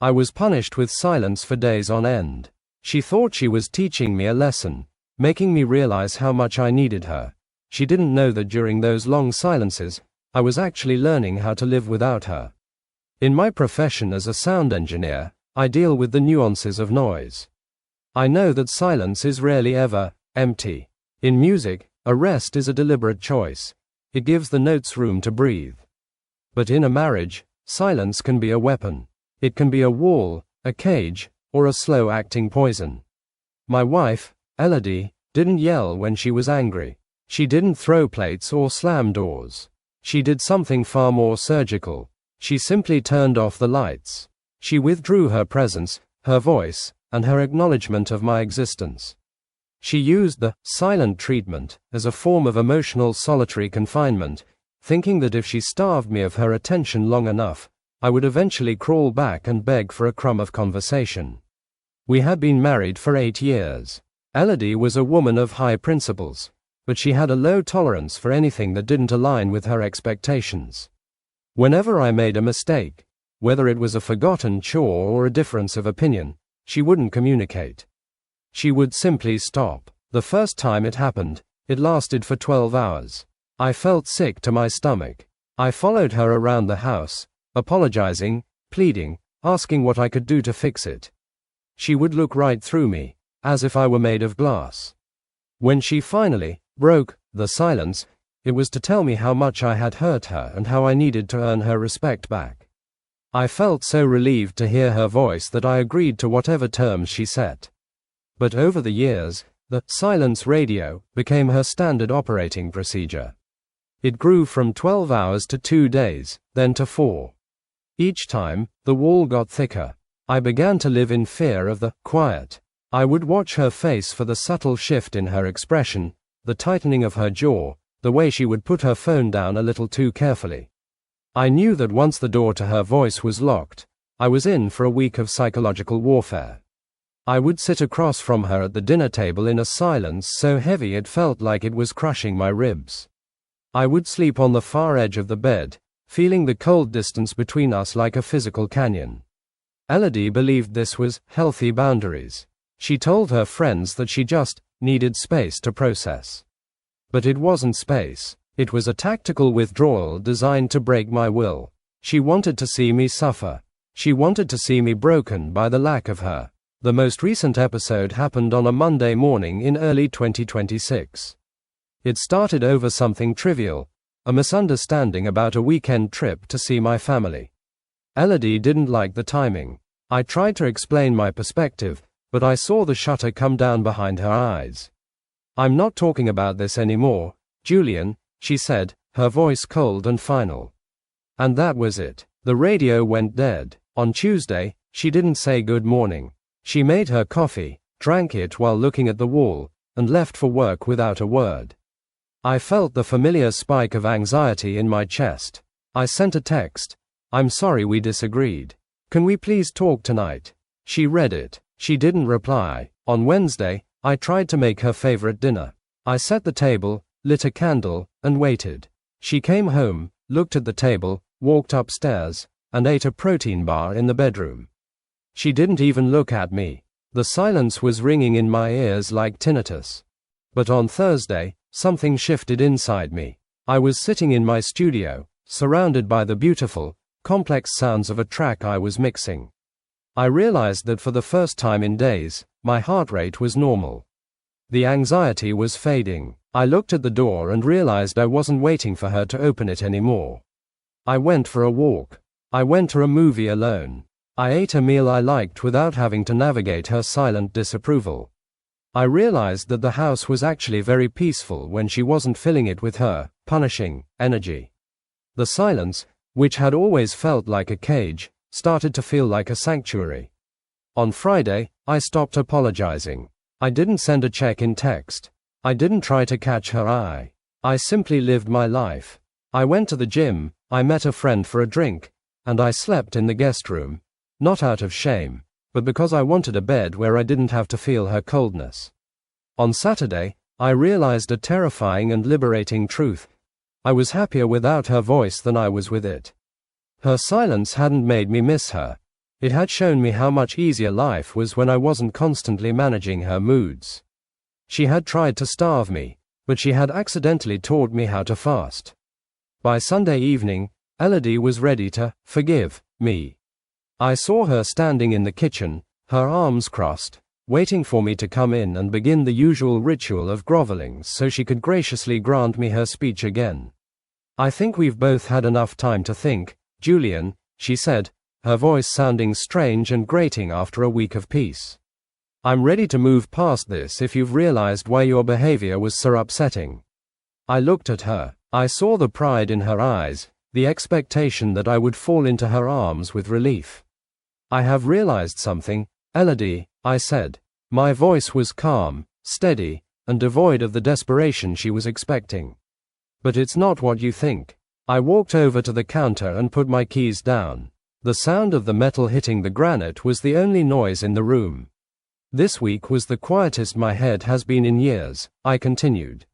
I was punished with silence for days on end. She thought she was teaching me a lesson, making me realize how much I needed her. She didn't know that during those long silences, I was actually learning how to live without her. In my profession as a sound engineer, I deal with the nuances of noise. I know that silence is rarely ever empty. In music, a rest is a deliberate choice. It gives the notes room to breathe. But in a marriage, silence can be a weapon. It can be a wall, a cage, or a slow-acting poison. My wife, Elodie, didn't yell when she was angry. She didn't throw plates or slam doors. She did something far more surgical. She simply turned off the lights. She withdrew her presence, her voice, and her acknowledgement of my existence. She used the silent treatment as a form of emotional solitary confinement, thinking that if she starved me of her attention long enough, I would eventually crawl back and beg for a crumb of conversation. We had been married for 8 years. Elodie was a woman of high principles, but she had a low tolerance for anything that didn't align with her expectations. Whenever I made a mistake, whether it was a forgotten chore or a difference of opinion, she wouldn't communicate. She would simply stop. The first time it happened, it lasted for 12 hours. I felt sick to my stomach. I followed her around the house, apologizing, pleading, asking what I could do to fix it. She would look right through me, as if I were made of glass. When she finally broke the silence, it was to tell me how much I had hurt her and how I needed to earn her respect back. I felt so relieved to hear her voice that I agreed to whatever terms she set. But over the years, the silence radio became her standard operating procedure. It grew from 12 hours to 2 days, then to 4. Each time, the wall got thicker. I began to live in fear of the quiet. I would watch her face for the subtle shift in her expression, the tightening of her jaw, the way she would put her phone down a little too carefully. I knew that once the door to her voice was locked, I was in for a week of psychological warfare. I would sit across from her at the dinner table in a silence so heavy it felt like it was crushing my ribs. I would sleep on the far edge of the bed, feeling the cold distance between us like a physical canyon. Elodie believed this was healthy boundaries. She told her friends that she just needed space to process. But it wasn't space. It was a tactical withdrawal designed to break my will. She wanted to see me suffer. She wanted to see me broken by the lack of her. The most recent episode happened on a Monday morning in early 2026. It started over something trivial, a misunderstanding about a weekend trip to see my family. Elodie didn't like the timing. I tried to explain my perspective, but I saw the shutter come down behind her eyes. "I'm not talking about this anymore, Julian," she said, her voice cold and final. And that was it. The radio went dead. On Tuesday, she didn't say good morning. She made her coffee, drank it while looking at the wall, and left for work without a word. I felt the familiar spike of anxiety in my chest. I sent a text. "I'm sorry we disagreed. Can we please talk tonight?" She read it. She didn't reply. On Wednesday, I tried to make her favorite dinner. I set the table, lit a candle, and waited. She came home, looked at the table, walked upstairs, and ate a protein bar in the bedroom. She didn't even look at me. The silence was ringing in my ears like tinnitus. But on Thursday, something shifted inside me. I was sitting in my studio, surrounded by the beautiful, complex sounds of a track I was mixing. I realized that for the first time in days, my heart rate was normal. The anxiety was fading. I looked at the door and realized I wasn't waiting for her to open it anymore. I went for a walk. I went to a movie alone. I ate a meal I liked without having to navigate her silent disapproval. I realized that the house was actually very peaceful when she wasn't filling it with her punishing energy. The silence, which had always felt like a cage, started to feel like a sanctuary. On Friday, I stopped apologizing. I didn't send a check in text. I didn't try to catch her eye. I simply lived my life. I went to the gym, I met a friend for a drink, and I slept in the guest room. Not out of shame, but because I wanted a bed where I didn't have to feel her coldness. On Saturday, I realized a terrifying and liberating truth. I was happier without her voice than I was with it. Her silence hadn't made me miss her. It had shown me how much easier life was when I wasn't constantly managing her moods. She had tried to starve me, but she had accidentally taught me how to fast. By Sunday evening, Elodie was ready to forgive me. I saw her standing in the kitchen, her arms crossed, waiting for me to come in and begin the usual ritual of groveling so she could graciously grant me her speech again. "I think we've both had enough time to think, Julian," she said, her voice sounding strange and grating after a week of peace. "I'm ready to move past this if you've realized why your behavior was so upsetting." I looked at her. I saw the pride in her eyes, the expectation that I would fall into her arms with relief. "I have realized something, Elodie," I said. My voice was calm, steady, and devoid of the desperation she was expecting. "But it's not what you think." I walked over to the counter and put my keys down. The sound of the metal hitting the granite was the only noise in the room. "This week was the quietest my head has been in years," I continued.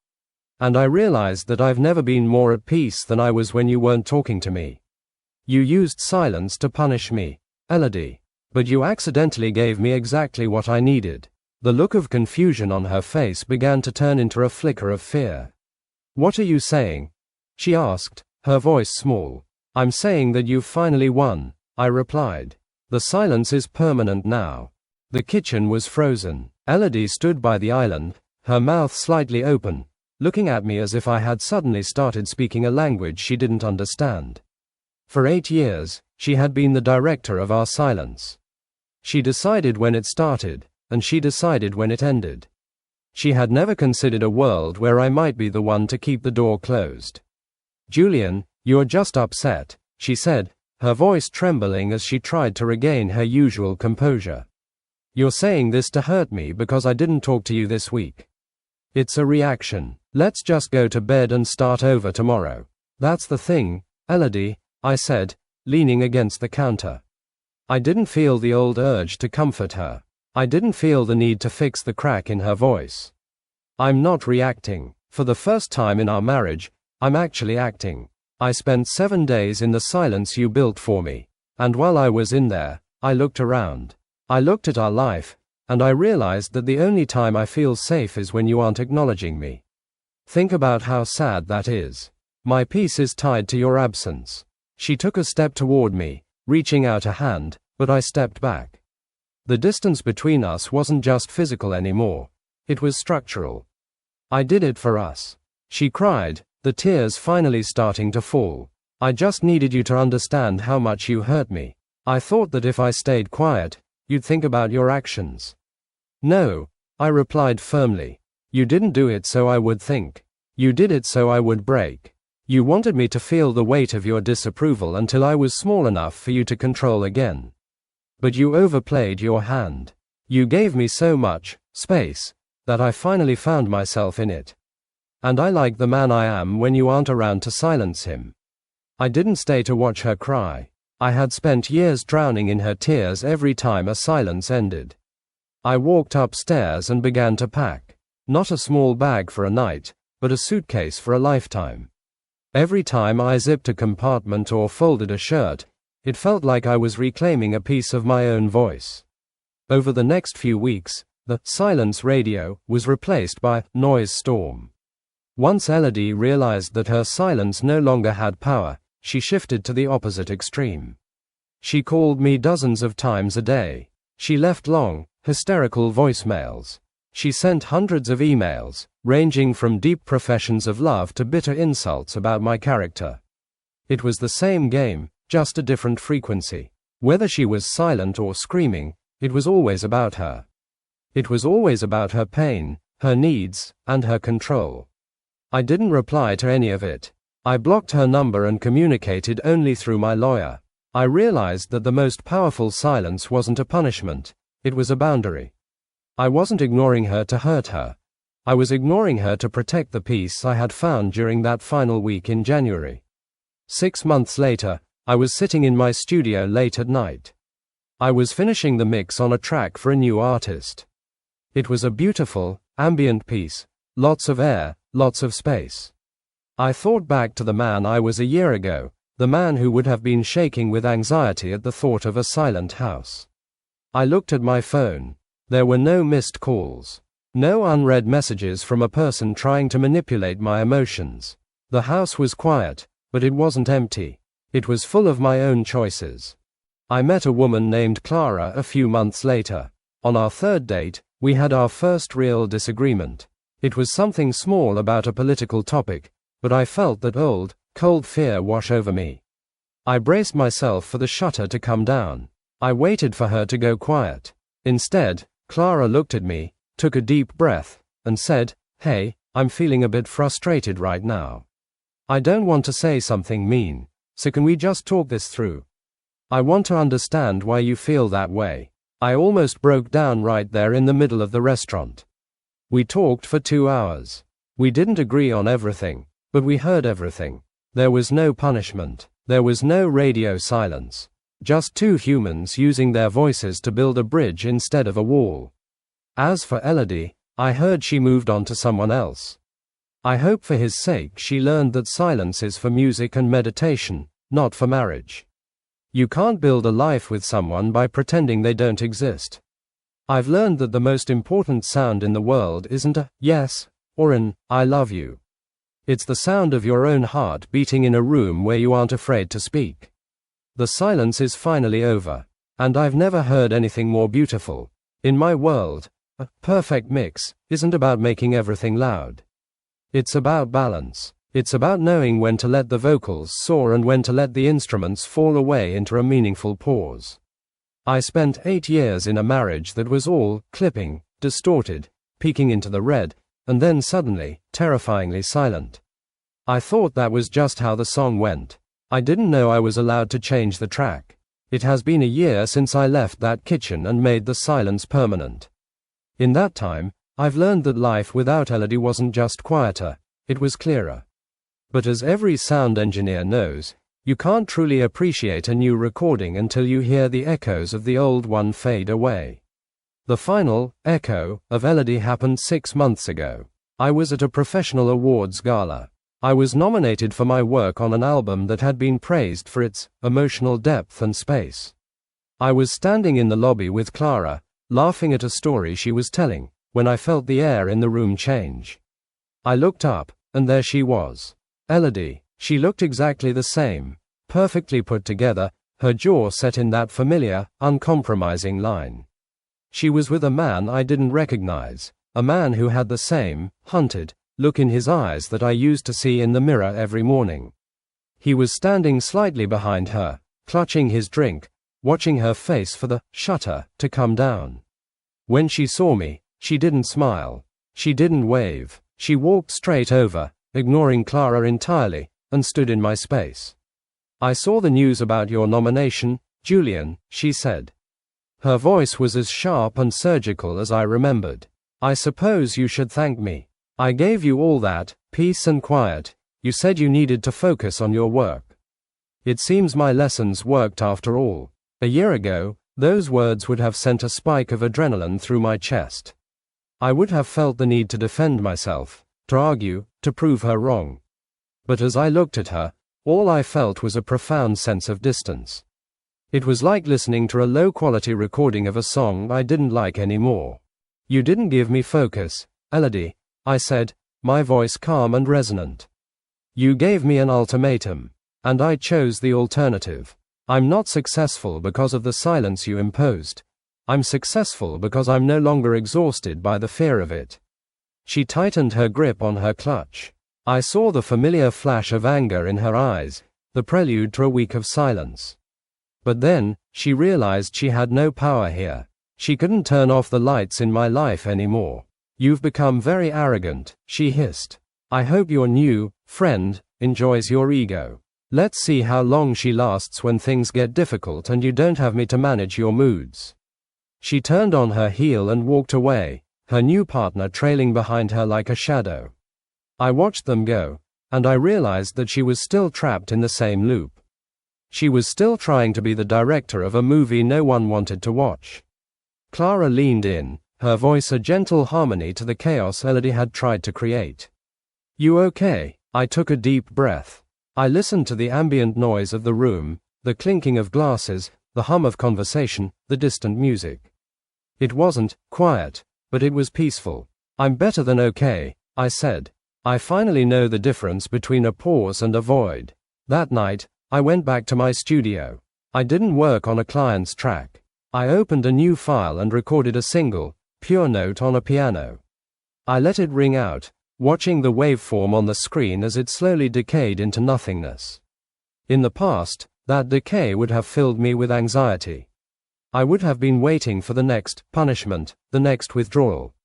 "And I realized that I've never been more at peace than I was when you weren't talking to me. You used silence to punish me, Elodie. But you accidentally gave me exactly what I needed." The look of confusion on her face began to turn into a flicker of fear. "What are you saying?" she asked, her voice small. "I'm saying that you've finally won," I replied. "The silence is permanent now." The kitchen was frozen. Elodie stood by the island, her mouth slightly open, looking at me as if I had suddenly started speaking a language she didn't understand. For 8 years, she had been the director of our silence. She decided when it started, and she decided when it ended. She had never considered a world where I might be the one to keep the door closed. "Julian, you're just upset," she said, her voice trembling as she tried to regain her usual composure. "You're saying this to hurt me because I didn't talk to you this week. It's a reaction. Let's just go to bed and start over tomorrow." "That's the thing, Elodie," I said, leaning against the counter. I didn't feel the old urge to comfort her. I didn't feel the need to fix the crack in her voice. "I'm not reacting. For the first time in our marriage, I'm actually acting. I spent 7 days in the silence you built for me, and while I was in there, I looked around. I looked at our life, and I realized that the only time I feel safe is when you aren't acknowledging me. Think about how sad that is. My peace is tied to your absence." She took a step toward me, reaching out a hand, but I stepped back. The distance between us wasn't just physical anymore. It was structural. "I did it for us," she cried, the tears finally starting to fall. "I just needed you to understand how much you hurt me. I thought that if I stayed quiet, you'd think about your actions." "No," I replied firmly. "You didn't do it so I would think. You did it so I would break. You wanted me to feel the weight of your disapproval until I was small enough for you to control again. But you overplayed your hand. You gave me so much space that I finally found myself in it. And I like the man I am when you aren't around to silence him." I didn't stay to watch her cry. I had spent years drowning in her tears every time a silence ended. I walked upstairs and began to pack. Not a small bag for a night, but a suitcase for a lifetime. Every time I zipped a compartment or folded a shirt, it felt like I was reclaiming a piece of my own voice. Over the next few weeks, the silence radio was replaced by noise storm. Once Elodie realized that her silence no longer had power, she shifted to the opposite extreme. She called me dozens of times a day. She left long, hysterical voicemails. She sent hundreds of emails, ranging from deep professions of love to bitter insults about my character. It was the same game, just a different frequency. Whether she was silent or screaming, it was always about her. It was always about her pain, her needs, and her control. I didn't reply to any of it. I blocked her number and communicated only through my lawyer. I realized that the most powerful silence wasn't a punishment, it was a boundary. I wasn't ignoring her to hurt her. I was ignoring her to protect the peace I had found during that final week in January. 6 months later, I was sitting in my studio late at night. I was finishing the mix on a track for a new artist. It was a beautiful, ambient piece, lots of air, lots of space. I thought back to the man I was a year ago, the man who would have been shaking with anxiety at the thought of a silent house. I looked at my phone. There were no missed calls. No unread messages from a person trying to manipulate my emotions. The house was quiet, but it wasn't empty. It was full of my own choices. I met a woman named Clara a few months later. On our third date, we had our first real disagreement. It was something small about a political topic, but I felt that old, cold fear wash over me. I braced myself for the shutter to come down. I waited for her to go quiet. Instead, Clara looked at me, took a deep breath, and said, "Hey, I'm feeling a bit frustrated right now. I don't want to say something mean, so can we just talk this through? I want to understand why you feel that way." I almost broke down right there in the middle of the restaurant. We talked for 2 hours. We didn't agree on everything, but we heard everything. There was no punishment. There was no radio silence. Just two humans using their voices to build a bridge instead of a wall. As for Elodie, I heard she moved on to someone else. I hope for his sake she learned that silence is for music and meditation, not for marriage. You can't build a life with someone by pretending they don't exist. I've learned that the most important sound in the world isn't a yes or an I love you. It's the sound of your own heart beating in a room where you aren't afraid to speak. The silence is finally over, and I've never heard anything more beautiful. In my world, a perfect mix isn't about making everything loud. It's about balance. It's about knowing when to let the vocals soar and when to let the instruments fall away into a meaningful pause. I spent 8 years in a marriage that was all clipping, distorted, peeking into the red, and then suddenly, terrifyingly silent. I thought that was just how the song went. I didn't know I was allowed to change the track. It has been a year since I left that kitchen and made the silence permanent. In that time, I've learned that life without Elodie wasn't just quieter, it was clearer. But as every sound engineer knows, you can't truly appreciate a new recording until you hear the echoes of the old one fade away. The final echo of Elodie happened 6 months ago. I was at a professional awards gala. I was nominated for my work on an album that had been praised for its emotional depth and space. I was standing in the lobby with Clara, laughing at a story she was telling, when I felt the air in the room change. I looked up, and there she was. Elodie. She looked exactly the same, perfectly put together, her jaw set in that familiar, uncompromising line. She was with a man I didn't recognize, a man who had the same, hunted, look in his eyes that I used to see in the mirror every morning. He was standing slightly behind her, clutching his drink, watching her face for the shutter to come down. When she saw me, she didn't smile. She didn't wave. She walked straight over, ignoring Clara entirely, and stood in my space. "I saw the news about your nomination, Julian," she said. Her voice was as sharp and surgical as I remembered. "I suppose you should thank me. I gave you all that, peace and quiet. You said you needed to focus on your work. It seems my lessons worked after all. A year ago, those words would have sent a spike of adrenaline through my chest. I would have felt the need to defend myself, to argue, to prove her wrong. But as I looked at her, all I felt was a profound sense of distance. It was like listening to a low-quality recording of a song I didn't like anymore. You didn't give me focus, Elodie," I said, my voice calm and resonant. "You gave me an ultimatum, and I chose the alternative. I'm not successful because of the silence you imposed. I'm successful because I'm no longer exhausted by the fear of it." She tightened her grip on her clutch. I saw the familiar flash of anger in her eyes, the prelude to a week of silence. But then, she realized she had no power here. She couldn't turn off the lights in my life anymore. "You've become very arrogant," she hissed. "I hope your new friend enjoys your ego. Let's see how long she lasts when things get difficult and you don't have me to manage your moods." She turned on her heel and walked away, her new partner trailing behind her like a shadow. I watched them go, and I realized that she was still trapped in the same loop. She was still trying to be the director of a movie no one wanted to watch. Clara leaned in, her voice a gentle harmony to the chaos Elodie had tried to create. "You okay?" I took a deep breath. I listened to the ambient noise of the room, the clinking of glasses, the hum of conversation, the distant music. It wasn't quiet, but it was peaceful. I'm better than okay, I said. I finally know the difference between a pause and a void. That night, I went back to my studio. I didn't work on a client's track. I opened a new file and recorded a single, pure note on a piano. I let it ring out, watching the waveform on the screen as it slowly decayed into nothingness. In the past, that decay would have filled me with anxiety. I would have been waiting for the next punishment, the next withdrawal.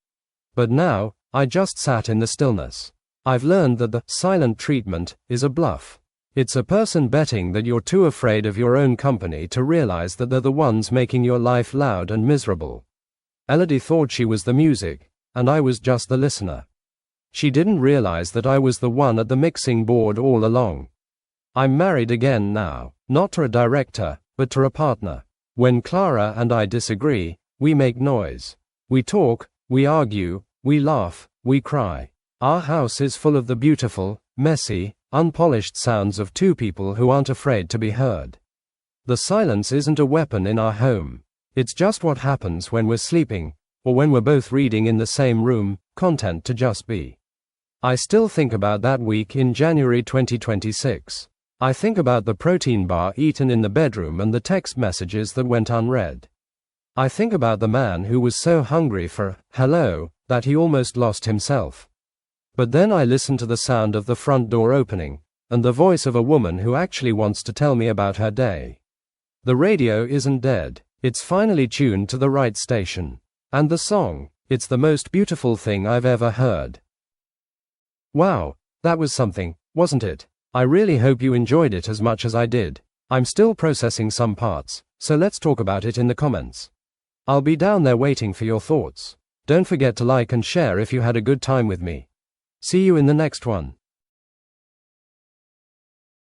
But now, I just sat in the stillness. I've learned that the silent treatment is a bluff. It's a person betting that you're too afraid of your own company to realize that they're the ones making your life loud and miserable. Elodie thought she was the music, and I was just the listener. She didn't realize that I was the one at the mixing board all along. I'm married again now, not to a director, but to a partner. When Clara and I disagree, we make noise. We talk, we argue, we laugh, we cry. Our house is full of the beautiful, messy, unpolished sounds of two people who aren't afraid to be heard. The silence isn't a weapon in our home. It's just what happens when we're sleeping, or when we're both reading in the same room, content to just be. I still think about that week in January 2026. I think about the protein bar eaten in the bedroom and the text messages that went unread. I think about the man who was so hungry for hello that he almost lost himself. But then I listen to the sound of the front door opening, and the voice of a woman who actually wants to tell me about her day. The radio isn't dead, it's finally tuned to the right station. And the song, it's the most beautiful thing I've ever heard. Wow, that was something, wasn't it? I really hope you enjoyed it as much as I did. I'm still processing some parts, so let's talk about it in the comments. I'll be down there waiting for your thoughts. Don't forget to like and share if you had a good time with me. See you in the next one.